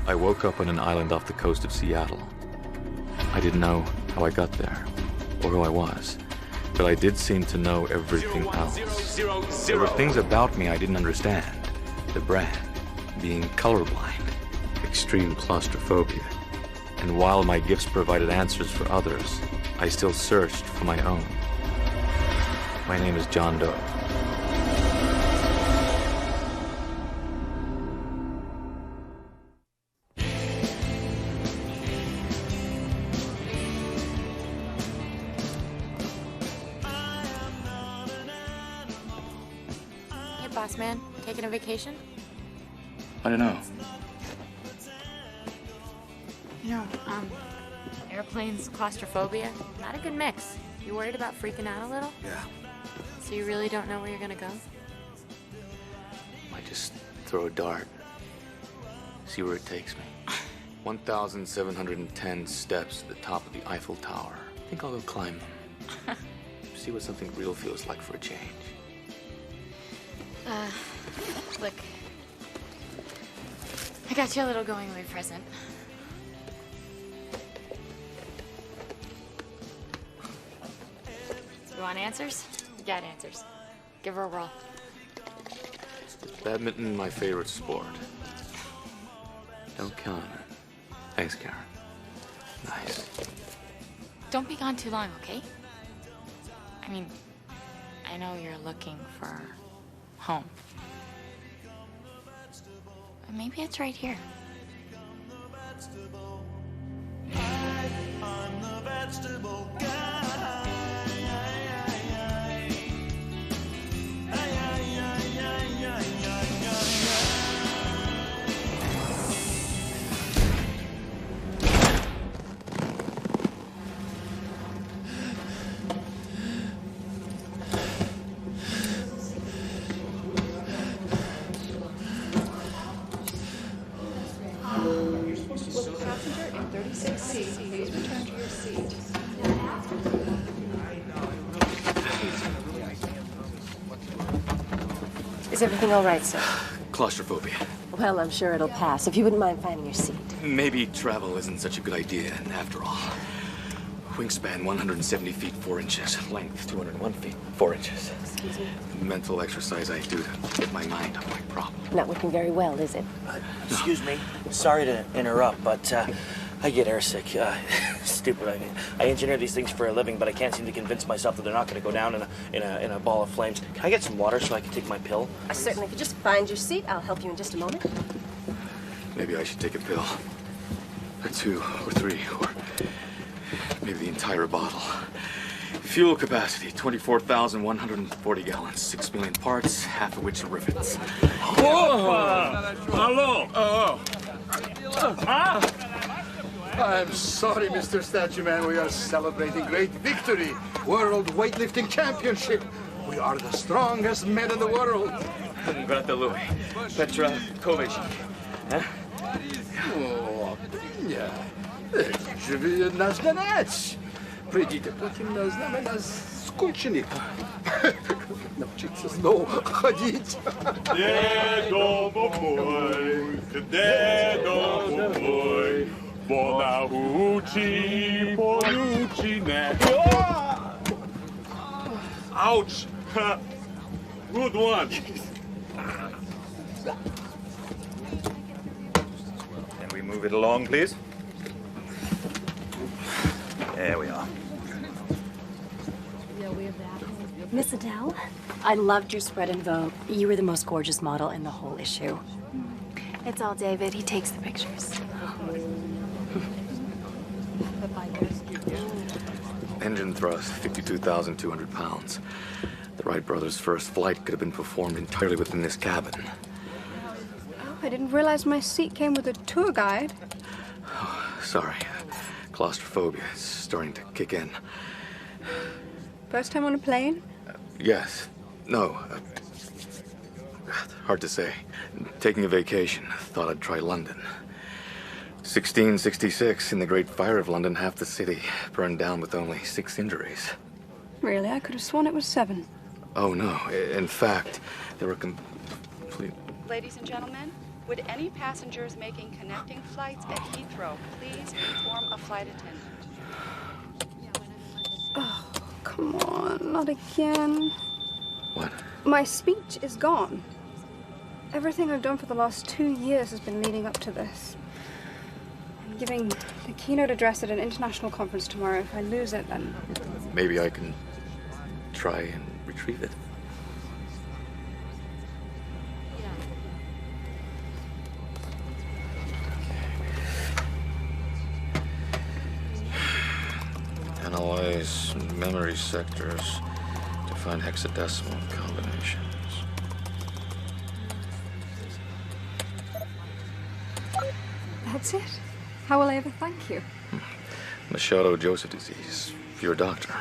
I woke up on an island off the coast of Seattle. I didn't know how I got there, or who I was, but I did seem to know everything else. There were things about me I didn't understand. The brand, being colorblind, extreme claustrophobia. And while my gifts provided answers for others, I still searched for my own. My name is John Doe. Hey, boss man, taking a vacation? I don't know. You know, airplanes, claustrophobia, not a good mix. You worried about freaking out a little? Yeah. So you really don't know where you're gonna go? Might just throw a dart. See where it takes me. 1,710 steps to the top of the Eiffel Tower. I think I'll go climb them. See what something real feels like for a change. Look. I got you a little going away present. You want answers? You got answers. Give her a whirl. Is badminton my favorite sport? Don't count on it. Thanks, Karen. Nice. Don't be gone too long, okay? I mean, I know you're looking for home. But maybe it's right here. Passenger in 36C, please return to your seat. Is everything all right, sir? Claustrophobia. Well, I'm sure it'll pass, if you wouldn't mind finding your seat. Maybe travel isn't such a good idea, after all. Wingspan 170 feet 4 inches. Length 201 feet 4 inches. Excuse me? Mental exercise I do to get my mind on my problem. Not working very well, is it? Excuse me. Sorry to interrupt, but I get airsick. Stupid. I mean, I engineer these things for a living, but I can't seem to convince myself that they're not going to go down in a ball of flames. Can I get some water so I can take my pill? Certainly. If you just find your seat, I'll help you in just a moment. Maybe I should take a pill. Or 2, or 3, or maybe the entire bottle. Fuel capacity, 24,140 gallons, 6 million parts, half of which are rivets. Hello. I'm sorry, Mr. Statue Man. We are celebrating great victory. World Weightlifting Championship. We are the strongest men in the world. Gratuluj. Petra Kovic. O, nie. Żeby nas znać. Przyjdziecie potem na znamy nas skończnika. Nauczyć się znowu chodzić. Dedo mój, bo nauczy poruczynę. Ouch! Good one. Can we move it along, please? There we are. Miss Adele, I loved your spread in Vogue. You were the most gorgeous model in the whole issue. It's all David. He takes the pictures. Engine thrust, 52,200 pounds. The Wright brothers' first flight could have been performed entirely within this cabin. Oh, I didn't realize my seat came with a tour guide. Oh, sorry. Claustrophobia is starting to kick in. First time on a plane? Yes. No. Hard to say. Taking a vacation. Thought I'd try London. 1666, in the Great Fire of London, half the city burned down with only 6 injuries. Really? I could have sworn it was 7. Oh, no. In fact, there were complete... Ladies and gentlemen, Would any passengers making connecting flights at Heathrow please inform a flight attendant? Oh, come on, not again. What? My speech is gone. Everything I've done for the last 2 years has been leading up to this. I'm giving the keynote address at an international conference tomorrow. If I lose it, then... Maybe I can try and retrieve it. Analyze memory sectors to find hexadecimal combinations. That's it. How will I ever thank you? Machado Joseph disease. You're a doctor.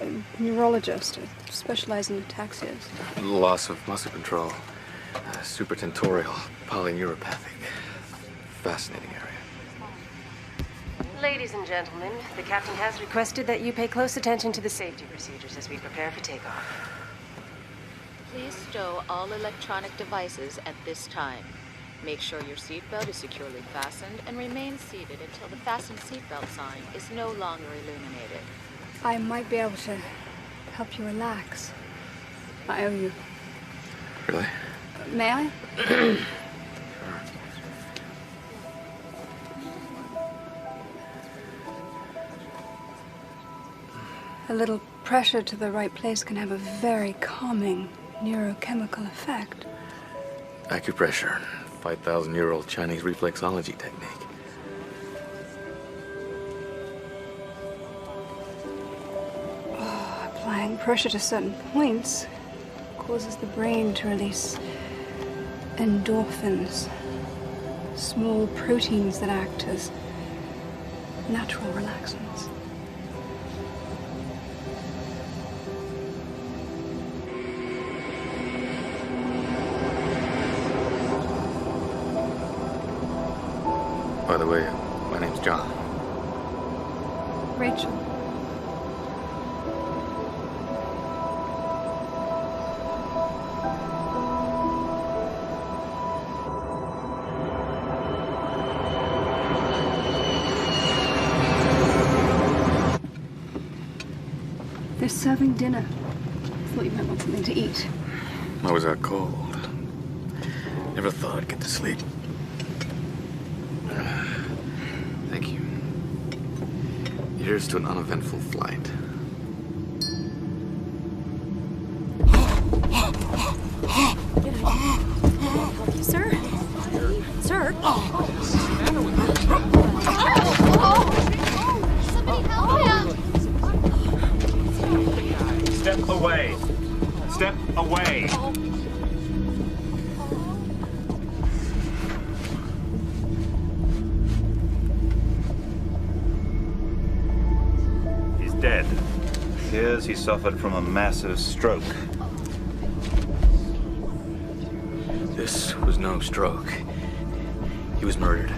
A neurologist. I specialize in ataxias. Loss of muscle control. Supratentorial. Polyneuropathic. Fascinating area. Ladies and gentlemen, the captain has requested that you pay close attention to the safety procedures as we prepare for takeoff. Please stow all electronic devices at this time. Make sure your seatbelt is securely fastened and remain seated until the fastened seatbelt sign is no longer illuminated. I might be able to help you relax. I owe you. Really? May I? A little pressure to the right place can have a very calming neurochemical effect. Acupressure. 5,000-year-old Chinese reflexology technique. Oh, applying pressure to certain points causes the brain to release endorphins, small proteins that act as natural relaxants. By the way, my name's John. Rachel. They're serving dinner. Thought you might want something to eat. I was out cold. Never thought I'd get to sleep. Thank you. Here's to an uneventful flight. Help you, sir? Sir? Somebody help him! Step away. Step away. He's dead. Appears he suffered from a massive stroke. This was no stroke. He was murdered.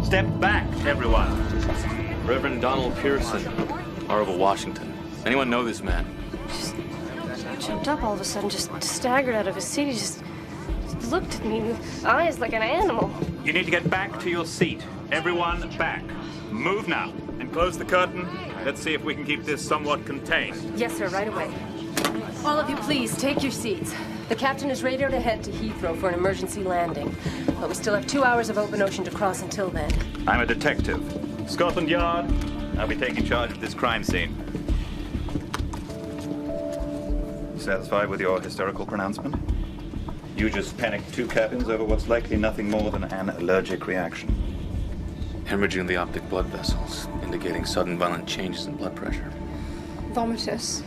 Step back, everyone. Reverend Purcell, Orville, Washington. Anyone know this man? Just jumped up all of a sudden, just staggered out of his seat. He just looked at me with eyes like an animal. You need to get back to your seat. Everyone back. Move now. And close the curtain. Let's see if we can keep this somewhat contained. Yes, sir, right away. All of you, please, take your seats. The captain is radioed ahead to Heathrow for an emergency landing. But we still have 2 hours of open ocean to cross until then. I'm a detective. Scotland Yard, I'll be taking charge of this crime scene. Satisfied with your hysterical pronouncement? You just panicked 2 captains over what's likely nothing more than an allergic reaction. Hemorrhaging of the optic blood vessels, indicating sudden violent changes in blood pressure. Vomitus.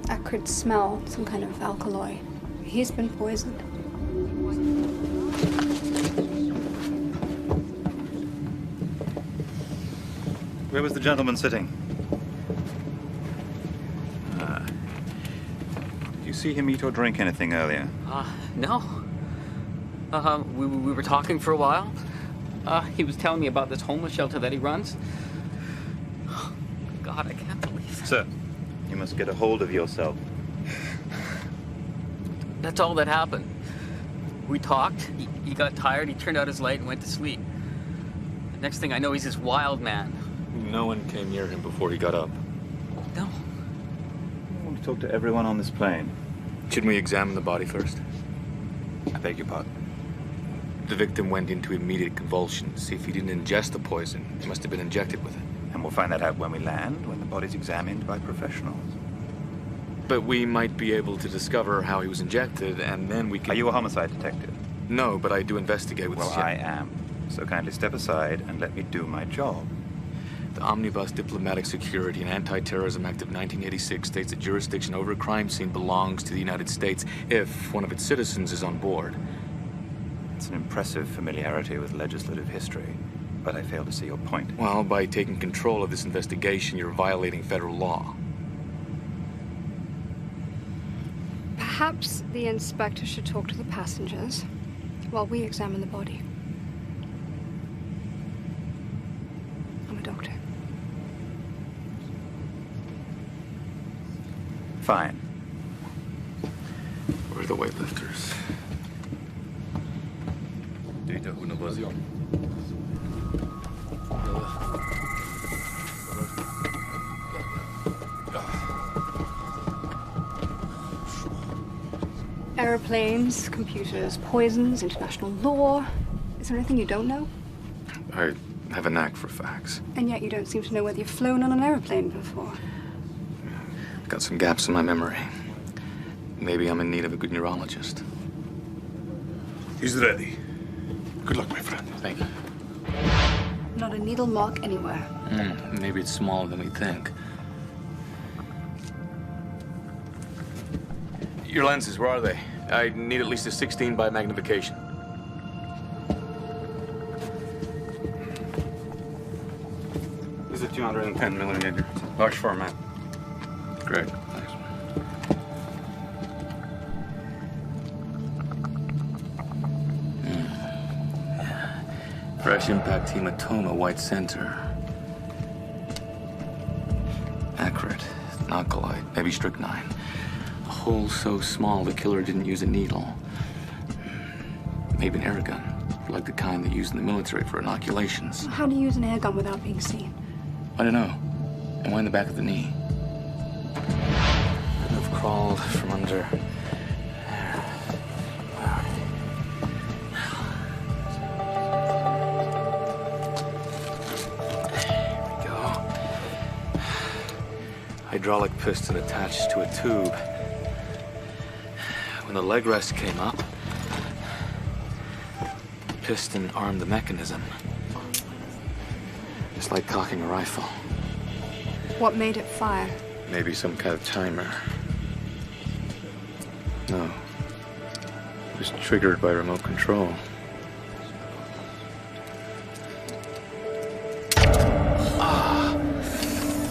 Acrid smell, some kind of alkaloid. He's been poisoned. Where was the gentleman sitting? Did you see him eat or drink anything earlier? No. We were talking for a while. He was telling me about this homeless shelter that he runs. God, I can't believe it. Sir, you must get a hold of yourself. That's all that happened. We talked, he got tired, he turned out his light and went to sleep. The next thing I know, he's this wild man. No one came near him before he got up. No. I want to talk to everyone on this plane. Shouldn't we examine the body first? I beg your pardon. The victim went into immediate convulsions. If he didn't ingest the poison, he must have been injected with it. And we'll find that out when we land, when the body's examined by professionals. But we might be able to discover how he was injected, and then we can... Are you a homicide detective? No, but I do investigate with... Well, I am. So kindly step aside and let me do my job. The Omnibus Diplomatic Security and Anti-Terrorism Act of 1986 states that jurisdiction over a crime scene belongs to the United States if one of its citizens is on board. It's an impressive familiarity with legislative history, but I fail to see your point. Well, by taking control of this investigation, you're violating federal law. Perhaps the inspector should talk to the passengers while we examine the body. I'm a doctor. Fine. Where are the weightlifters? Data who knows you. Aeroplanes, computers, poisons, international law. Is there anything you don't know? I have a knack for facts. And yet you don't seem to know whether you've flown on an aeroplane before. Got some gaps in my memory. Maybe I'm in need of a good neurologist. He's ready. Good luck, my friend. Thank you. Not a needle mark anywhere. Maybe it's smaller than we think. Your lenses, where are they? I need at least a 16 by magnification. This is a 210 millimeter, large format. Great, thanks. Fresh impact hematoma, white center. Acrid, alkaloid, maybe strychnine. A hole so small the killer didn't use a needle. Maybe an air gun, like the kind they use in the military for inoculations. How do you use an air gun without being seen? I don't know. And why in the back of the knee? Couldn't have crawled from under. Hydraulic piston attached to a tube. When the leg rest came up, the piston armed the mechanism. Just like cocking a rifle. What made it fire? Maybe some kind of timer. No. It was triggered by remote control.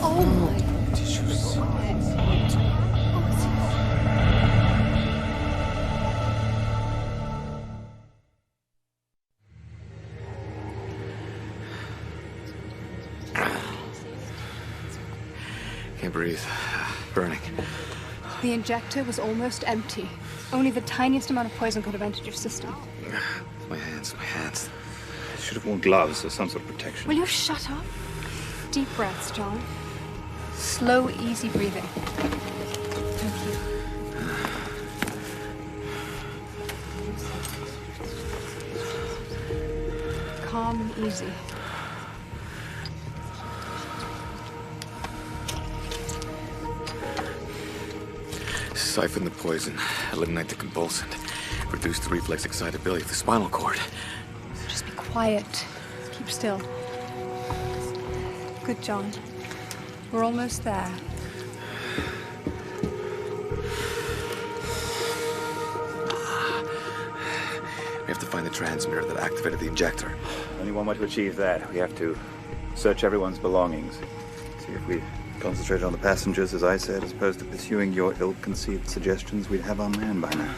Oh my. Can't breathe. Burning. The injector was almost empty. Only the tiniest amount of poison could have entered your system. My hands, my hands. Should have worn gloves or some sort of protection. Will you shut up? Deep breaths, John. Slow, easy breathing. Thank you. Calm and easy. Siphon the poison, eliminate the convulsant, reduce the reflex excitability of the spinal cord. Just be quiet. Keep still. Good, John. We're almost there. We have to find the transmitter that activated the injector. Only one way to achieve that. We have to search everyone's belongings. See if we concentrated on the passengers, as I said, as opposed to pursuing your ill-conceived suggestions, we'd have our man by now.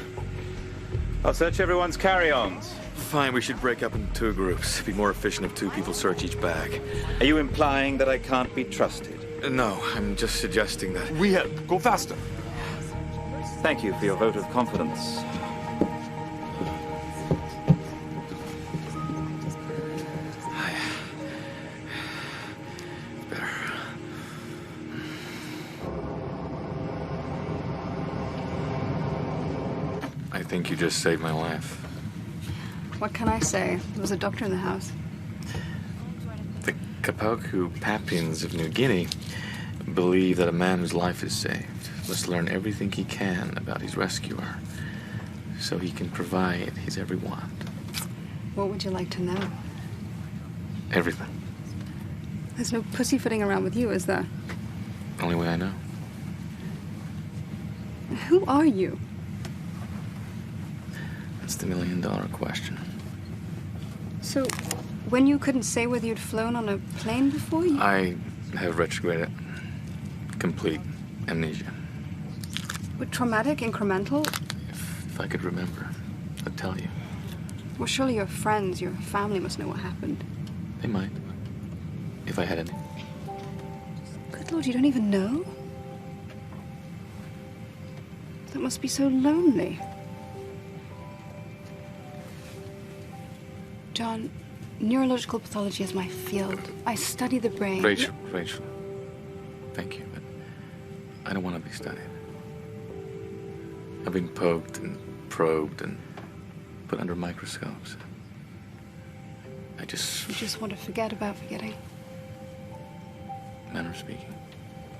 I'll search everyone's carry-ons. Fine, we should break up into 2 groups. It'd be more efficient if 2 people search each bag. Are you implying that I can't be trusted? No, I'm just suggesting that... We help. Go faster. Thank you for your vote of confidence. I think you just saved my life. What can I say? There was a doctor in the house. The Kapoku Papians of New Guinea believe that a man whose life is saved must learn everything he can about his rescuer, so he can provide his every want. What would you like to know? Everything. There's no pussyfooting around with you, is there? Only way I know. Who are you? That's the $1 million question. So, when you couldn't say whether you'd flown on a plane before, you... I have retrograded. Complete amnesia. What, traumatic, incremental? If I could remember, I'd tell you. Well, surely your friends, your family must know what happened. They might. If I had any. Good Lord, you don't even know? That must be so lonely. John, neurological pathology is my field. I study the brain. Rachel. Thank you, but I don't want to be studied. I've been poked and probed and put under microscopes. You just want to forget about forgetting. Manner of speaking.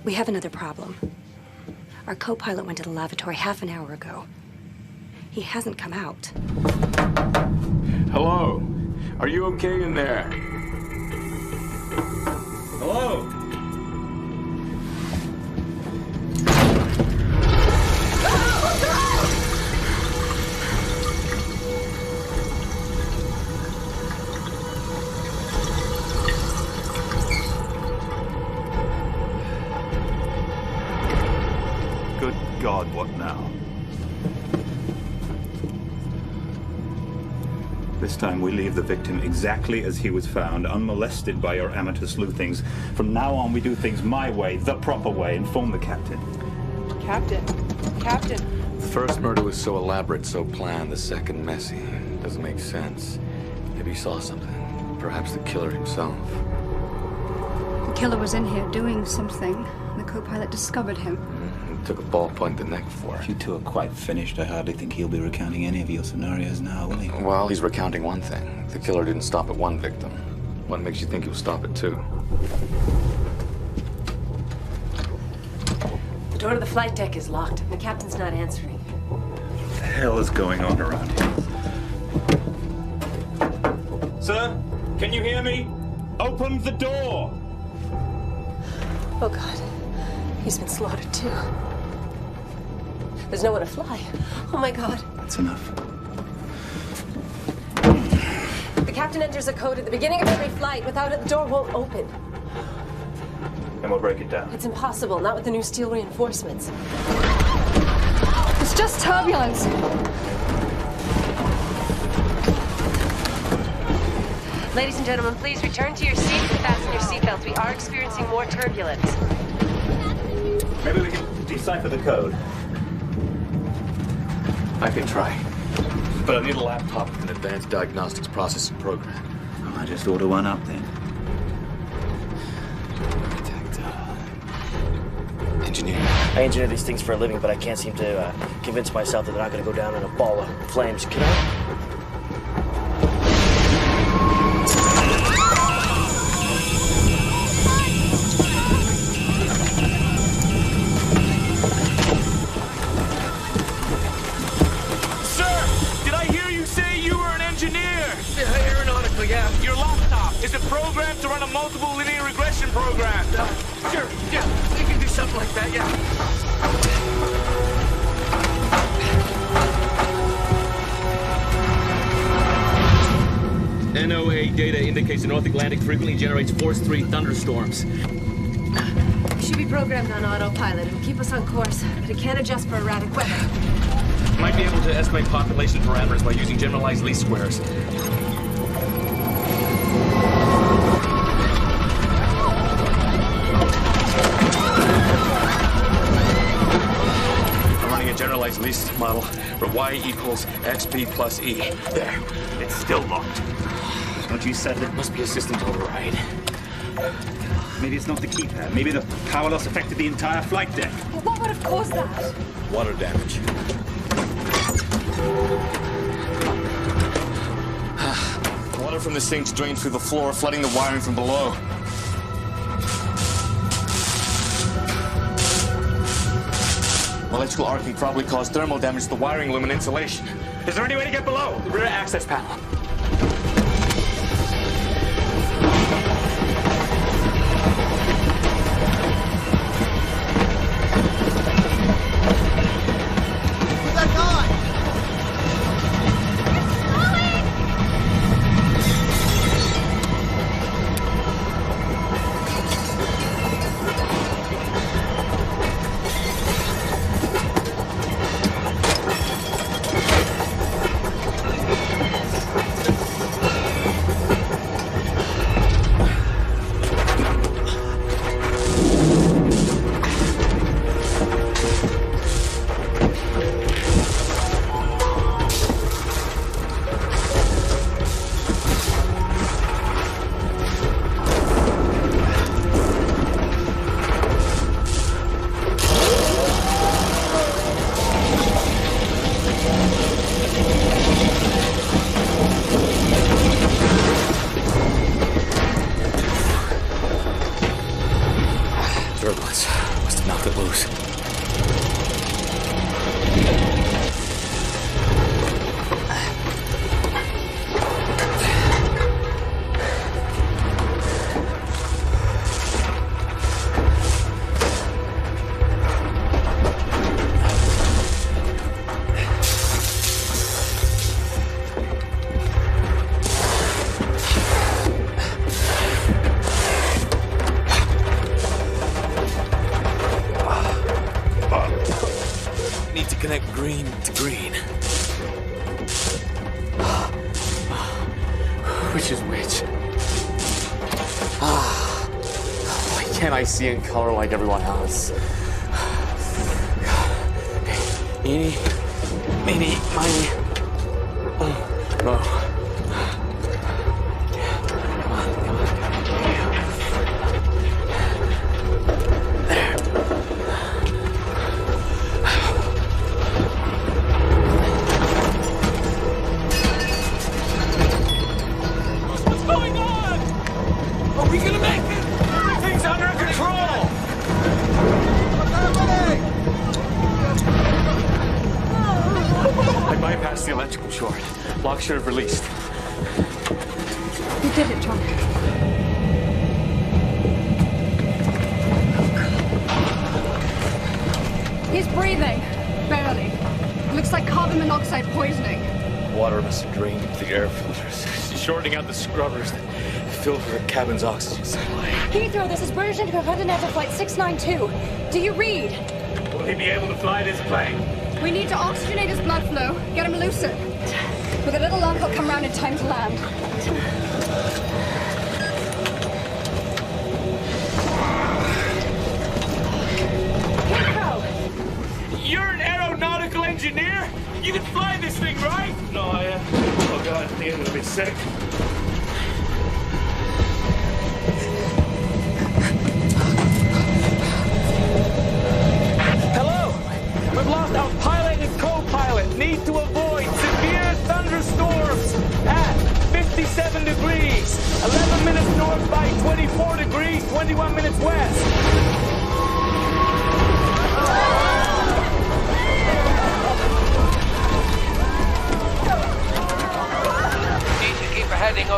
We have another problem. Our co-pilot went to the lavatory half an hour ago. He hasn't come out. Hello? Are you okay in there? Hello? Good God, what now? This time we leave the victim exactly as he was found, unmolested by your amateur sleuthings. From now on, we do things my way, the proper way. Inform the captain. Captain. The first murder was so elaborate, so planned. The second messy. Doesn't make sense. Maybe he saw something. Perhaps the killer himself. The killer was in here doing something. The co-pilot discovered him. He took a ballpoint to the neck for it. You two are quite finished. I hardly think he'll be recounting any of your scenarios now, will he? Well, he's recounting one thing. The killer didn't stop at one victim. What makes you think he'll stop at 2? The door to the flight deck is locked. The captain's not answering. What the hell is going on around here? Sir, can you hear me? Open the door! Oh, God. He's been slaughtered, too. There's nowhere to fly. Oh, my God. That's enough. The captain enters a code at the beginning of every flight. Without it, the door won't open. And we'll break it down. It's impossible, not with the new steel reinforcements. It's just turbulence. Ladies and gentlemen, please return to your seats and fasten your seatbelts. We are experiencing more turbulence. Maybe we can decipher the code. I can try. But I need a laptop with an advanced diagnostics processing program. Well, I just order one up then. Engineer. I engineer these things for a living, but I can't seem to convince myself that they're not going to go down in a ball of flames. Can I? to run a multiple linear regression program. Sure, yeah, you can do something like that, yeah. NOAA data indicates the North Atlantic frequently generates Force 3 thunderstorms. It should be programmed on autopilot. It'll keep us on course, but it can't adjust for erratic weather. Might be able to estimate population parameters by using generalized least squares. I'm running a generalized least model where y equals xp plus e. There. It's still locked. Don't you settle it? Must be a systems override. Maybe it's not the keypad. Maybe the power loss affected the entire flight deck. Well, what would have caused that? Water damage. Water from the sinks drained through the floor, flooding the wiring from below. Electrical arcing probably caused thermal damage to the wiring loom and insulation. Is there any way to get below? The rear access panel. green to green. Which is which? Why can't I see in color like everyone else? Eeny, meeny, miny. Oh. Should have released. You did it, John. He's breathing. Barely. Looks like carbon monoxide poisoning. Water must have drained into the air filters. She's shorting out the scrubbers that filter her cabin's oxygen supply. Heathrow, this is British Intercontinental Flight 692. Do you read? Will he be able to fly this plane? We need to oxygenate his blood flow, get him lucid. With a little luck, he'll come round in time to land. Heathrow! You're an aeronautical engineer? You can fly this thing, right? No, I am. Oh, God, I think I'm gonna be sick. Hello! We've lost our pilot and co-pilot. Need to avoid severe thunderstorms at 57 degrees, 11 minutes north by 24 degrees, 21 minutes west. Need to keep a heading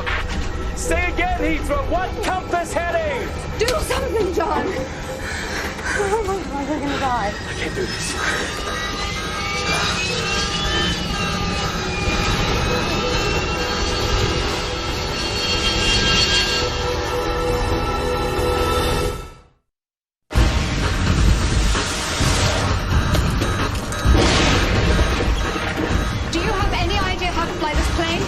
on, John. Oh my God, we're gonna die. I can't do this. Do you have any idea how to fly this plane?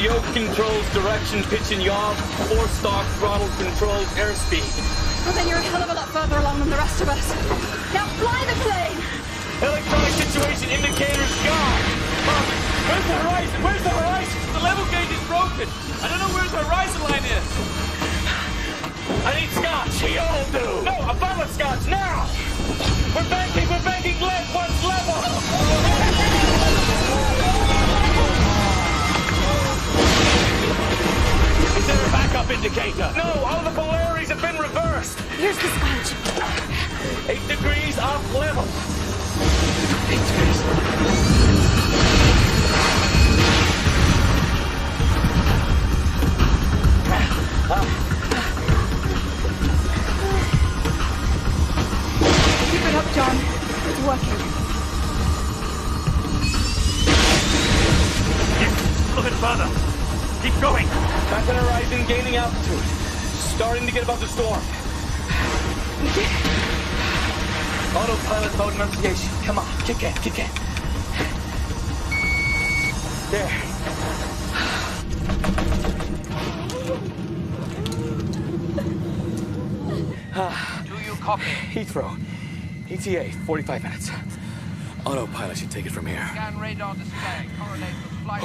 Yoke controls, direction, pitch and yaw, 4-stalk, throttle controls, airspeed. Well, then you're a hell of a lot further along than the rest of us. Now fly the plane! Electronic situation indicators gone. Where's the horizon? Where's the horizon? The level gauge is broken. I don't know where the horizon line is. I need scotch. We all do. No, a bottle of scotch now. We're banking lead once level. Is there a backup indicator? No, all the polarities have been reversed. Here's the scotch. 8 degrees off level. 8 degrees. Keep it up, John. It's working. Yes, a little bit further. Keep going. Back on horizon, gaining altitude. Starting to get above the storm. Autopilot mode enunciation. Come on, kick in. There. Do you copy? Heathrow. ETA, 45 minutes. Autopilot should take it from here. Scan radar display. Correlate with flight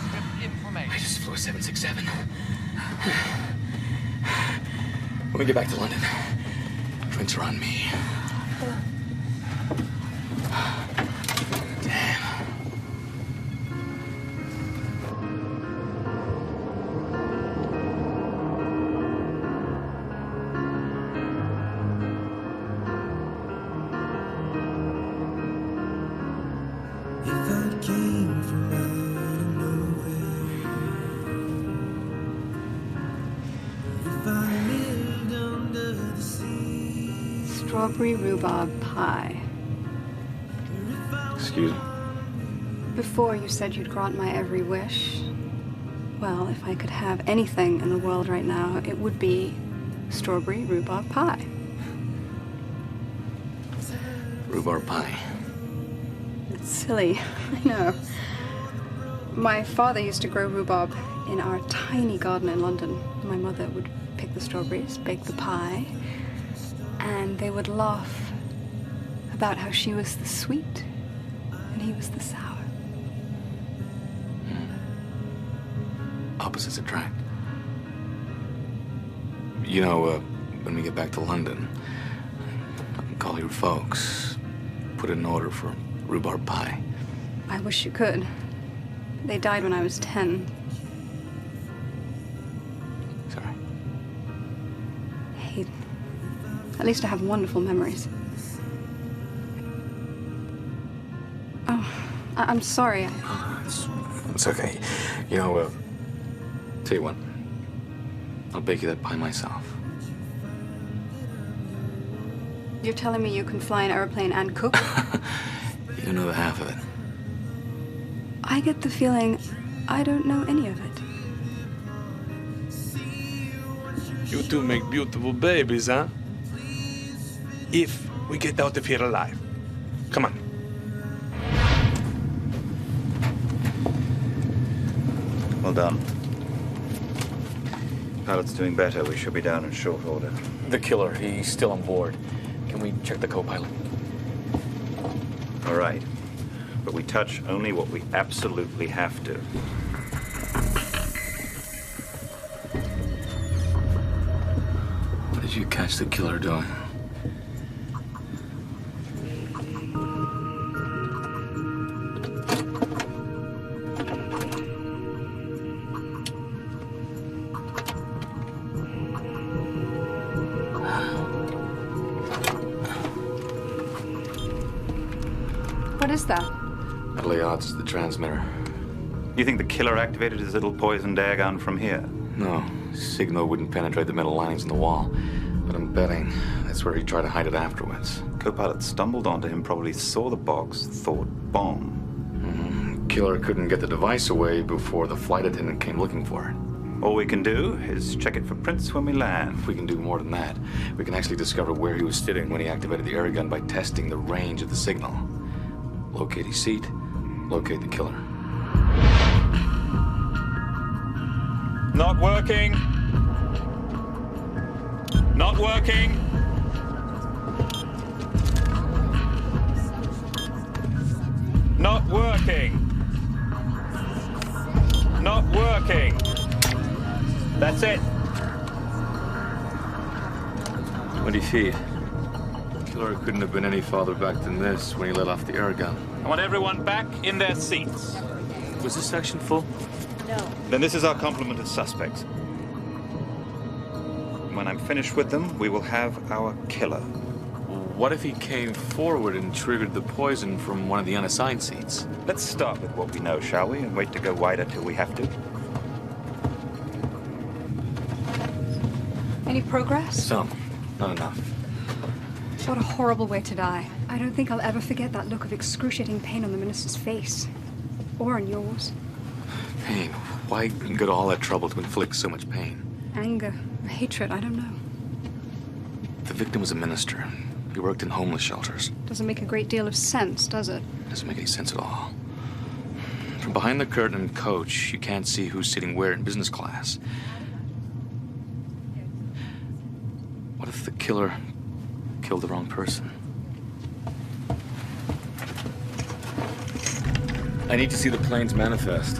script information. I just flew a 767. When we get back to London, drinks are on me. Strawberry rhubarb pie. Excuse me? Before you said you'd grant my every wish. Well, if I could have anything in the world right now, it would be strawberry rhubarb pie. Rhubarb pie. It's silly, I know. My father used to grow rhubarb in our tiny garden in London. My mother would pick the strawberries, bake the pie, and they would laugh about how she was the sweet and he was the sour. Opposites attract. You know, when we get back to London, I can call your folks, put in an order for rhubarb pie. I wish you could. They died when I was 10. Sorry. Hey, at least I have wonderful memories. Oh, I'm sorry. It's okay. You know, tell you what, I'll bake you that pie myself. You're telling me you can fly an airplane and cook? You don't know the half of it. I get the feeling I don't know any of it. You two make beautiful babies, huh? If we get out of here alive. Come on. Well done. Pilot's doing better. We should be down in short order. The killer, he's still on board. Can we check the co-pilot? All right. But we touch only what we absolutely have to. What did you catch the killer doing? What is that? Early odds is the transmitter. You think the killer activated his little poisoned air gun from here? No, signal wouldn't penetrate the metal linings in the wall. But I'm betting that's where he tried to hide it afterwards. Co-pilot stumbled onto him, probably saw the box, thought bomb. Killer couldn't get the device away before the flight attendant came looking for it. All we can do is check it for prints when we land. We can do more than that. We can actually discover where he was sitting when he activated the air gun by testing the range of the signal. Locate his seat, locate the killer. Not working. Not working. Not working. Not working. That's it. 20 feet. Killer couldn't have been any farther back than this when he let off the air gun. I want everyone back in their seats. Was this section full? No. Then this is our complement of suspects. When I'm finished with them, we will have our killer. What if he came forward and triggered the poison from one of the unassigned seats? Let's start with what we know, shall we? And wait to go wider till we have to. Any progress? Some. Not enough. What a horrible way to die. I don't think I'll ever forget that look of excruciating pain on the minister's face. Or on yours. Pain? Why go to all that trouble to inflict so much pain? Anger, hatred, I don't know. The victim was a minister. He worked in homeless shelters. Doesn't make a great deal of sense, does it? Doesn't make any sense at all. From behind the curtain in coach, you can't see who's sitting where in business class. What if the killer killed the wrong person? I need to see the plane's manifest.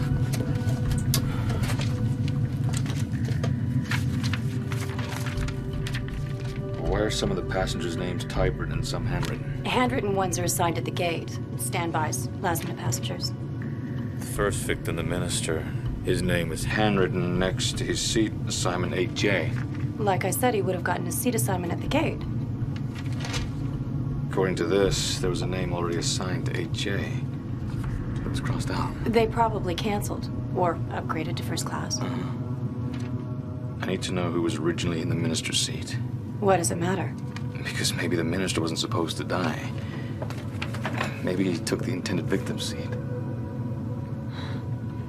Why are some of the passengers' names typewritten and some handwritten? Handwritten ones are assigned at the gate. Standbys, last-minute passengers. The first victim, the minister, his name is handwritten next to his seat assignment 8J. Like I said, he would have gotten a seat assignment at the gate. According to this, there was a name already assigned to 8J. It was crossed out. They probably canceled or upgraded to first class. I need to know who was originally in the minister's seat. What does it matter? Because maybe the minister wasn't supposed to die. Maybe he took the intended victim's seat.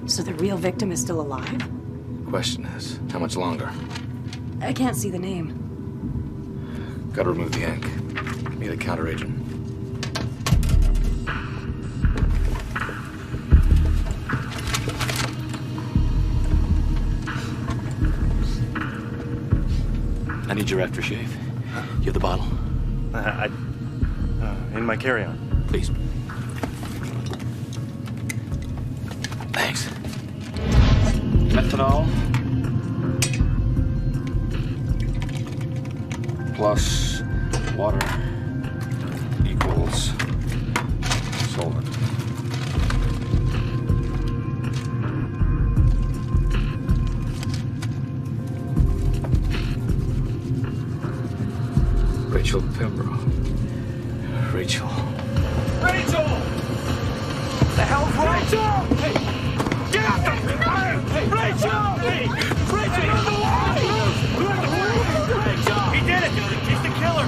So the real victim is still alive? Question is, how much longer? I can't see the name. Gotta remove the ink. Need a counteragent. I need your aftershave. You have the bottle? In my carry-on. Please. Thanks. Methanol. Plus water equals solvent. Rachel Pembroke. Rachel. Rachel! The hell's wrong? Rachel! Hey! Get out the... Hey! Rachel! Hey! Rachel! Rachel! He did it! He's the killer!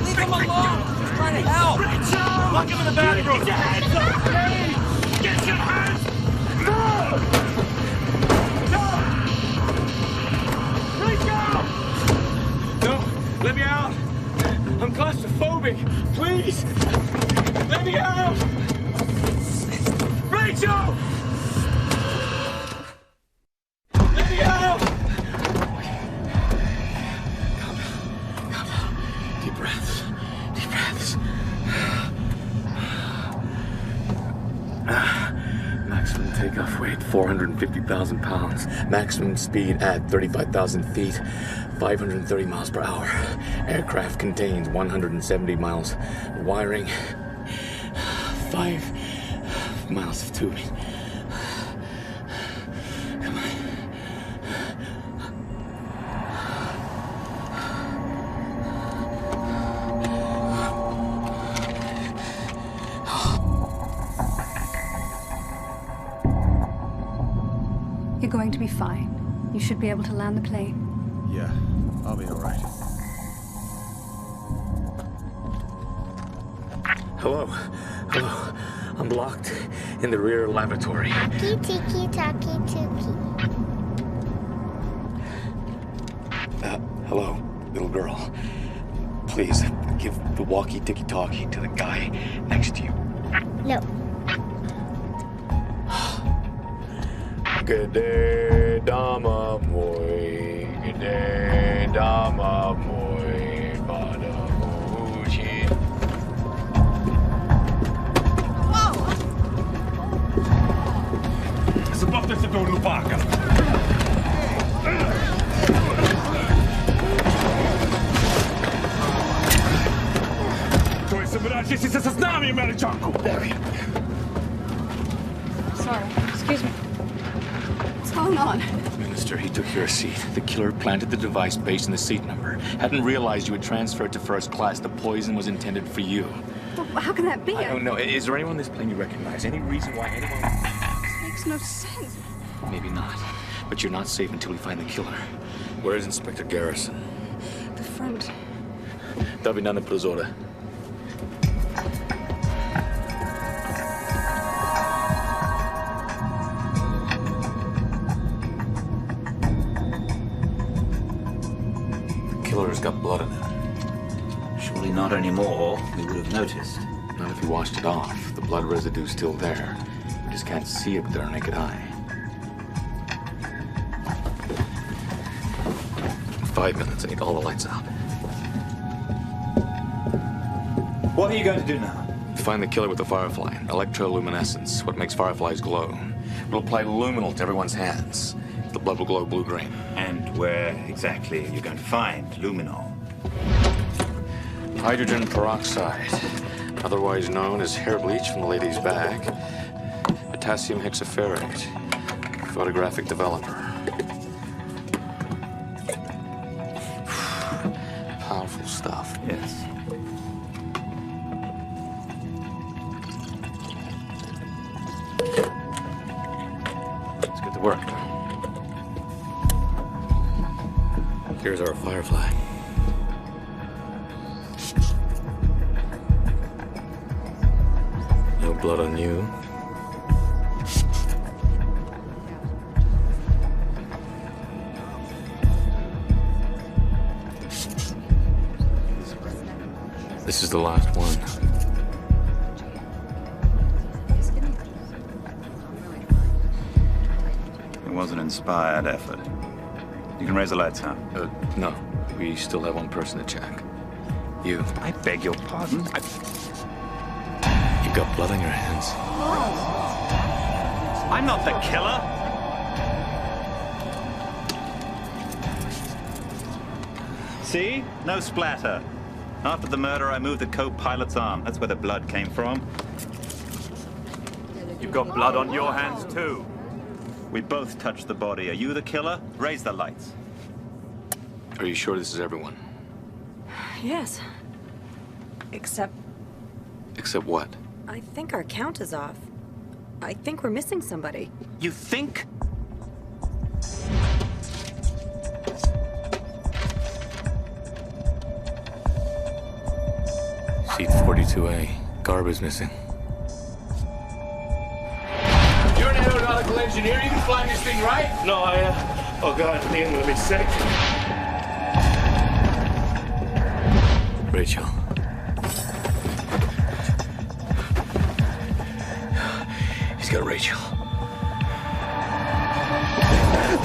Leave him alone! He's trying to help! Rachel! Lock him in the bathroom! Get your hands up! Hey! Get your hands! No! No! Rachel! No! Let me out! I'm claustrophobic! Please! Let me out! Rachel! Let me out! Calm down. Deep breaths. Deep breaths. Maximum takeoff weight, 450,000 pounds. Maximum speed at 35,000 feet, 530 miles per hour. Aircraft contains 170 miles. Wiring, 5 miles of tubing. Come on. You're going to be fine. You should be able to land the plane. Yeah, I'll be all right. Hello. Hello. I'm locked in the rear lavatory. Hello, little girl. Please, give the walkie-talkie to the guy next to you. No. G'day, dama boy. G'day, dama boy. Bada boochie. Забавте се до лупака. Той собираешься си се с нами, Америчанко. Sorry. Excuse me. What's going on? Minister, he took your seat. The killer planted the device based on the seat number. Hadn't realized you had transferred to first class. The poison was intended for you. Well, how can that be? I don't know. Is there anyone on this plane you recognize? Any reason why anyone... This makes no sense. Maybe not. But you're not safe until we find the killer. Where is Inspector Garrison? The front. Davi nane prozore. The killer's got blood in it. Surely not anymore. We would have noticed. Not if you washed it off. The blood residue's still there. You just can't see it with our naked eye. 5 minutes. I need all the lights out. What are you going to do now? Find the killer with the firefly. Electroluminescence. What makes fireflies glow. We'll apply luminol to everyone's hands. The blood will glow blue-green. And where exactly are you going to find luminol? Hydrogen peroxide, otherwise known as hair bleach from the lady's bag. Potassium hexaferrate, photographic developer. Powerful stuff. Yes. Let's get to work. Here's our firefly. No blood on you. This is the last one. It was an inspired effort. You can raise the lights now. No. We still have one person to check. You. I beg your pardon? You've got blood on your hands. I'm not the killer. See? No splatter. After the murder, I moved the co-pilot's arm. That's where the blood came from. You've got blood on your hands, too. We both touched the body. Are you the killer? Raise the lights. Are you sure this is everyone? Yes. Except Except what? I think our count is off. I think we're missing somebody. You think? Seat 42A. Garb is missing. You're an aeronautical engineer. You can fly this thing, right? No, oh God, I think I'm gonna be sick. Rachel. He's got Rachel.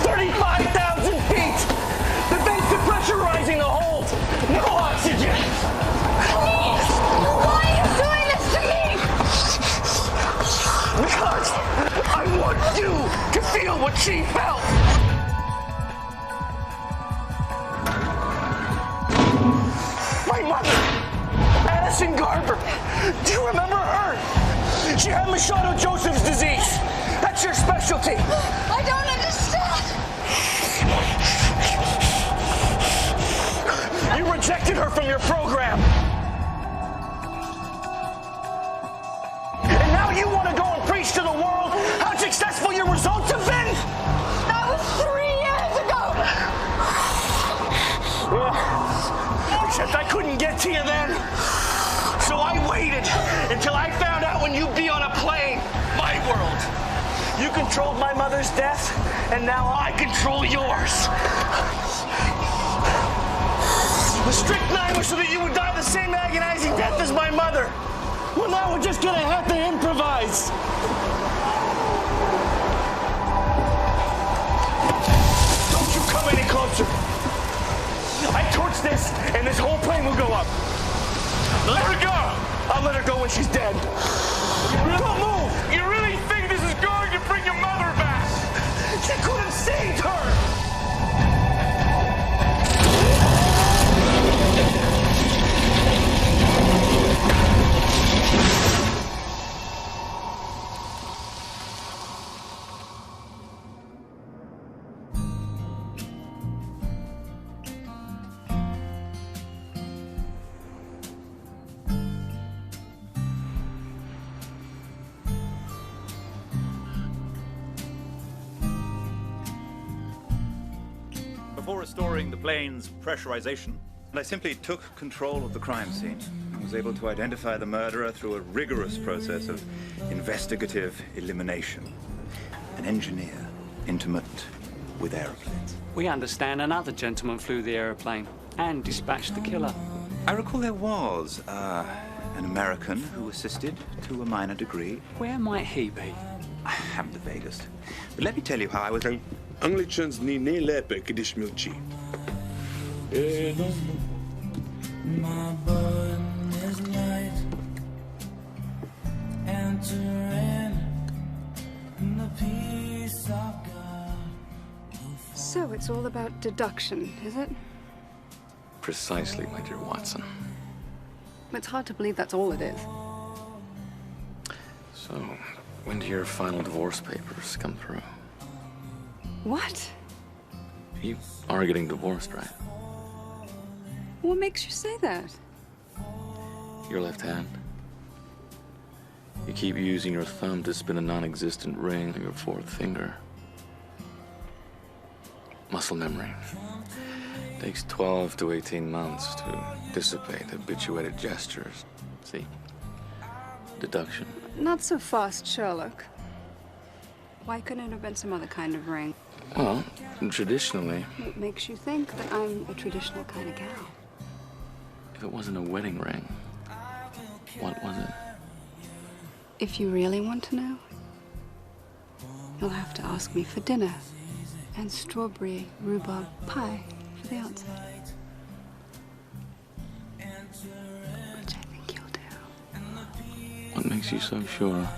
35,000 feet! The vents depressurizing the hold! No oxygen! Please! Why are you doing this to me? Because I want you to feel what she felt! My mother, Addison Garber. Do you remember her? She had Machado Joseph's disease. That's your specialty. I don't understand. You rejected her from your program. And now you want to go and preach to the world how successful your results have been? That was 3 years ago. Well, except I couldn't get to you then. So So I waited until I found out when you'd be on a plane. My world. You controlled my mother's death, and now I control yours. The strychnine was so that you would die the same agonizing death as my mother. Well, now we're just gonna have to improvise. Don't you come any closer. I torch this, and this whole plane will go up. Let her go. I'll let her go when she's dead. Don't move. You really think this is going to bring your mother back? She could have saved her. Before restoring the plane's pressurization, I simply took control of the crime scene and was able to identify the murderer through a rigorous process of investigative elimination. An engineer intimate with aeroplanes. We understand another gentleman flew the aeroplane and dispatched the killer. I recall there was an American who assisted to a minor degree. Where might he be? I haven't the vaguest. But let me tell you how I was... Angličans ni ne lepe, když milčí. My burden is light, entering the peace of God. So it's all about deduction, is it? Precisely, my dear Watson. It's hard to believe that's all it is. So, when do your final divorce papers come through? What? You are getting divorced, right? What makes you say that? Your left hand. You keep using your thumb to spin a non-existent ring on your fourth finger. Muscle memory. Takes 12 to 18 months to dissipate habituated gestures. See? Deduction. Not so fast, Sherlock. Why couldn't it have been some other kind of ring? Well, traditionally... What makes you think that I'm a traditional kind of gal? If it wasn't a wedding ring, what was it? If you really want to know, you'll have to ask me for dinner and strawberry rhubarb pie for the answer. Which I think you'll do. What makes you so sure?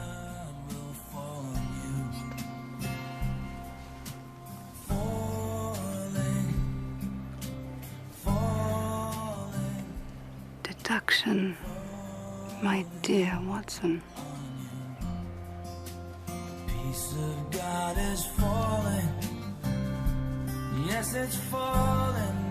Deduction, my dear Watson. Peace of God is falling. Yes, it's falling.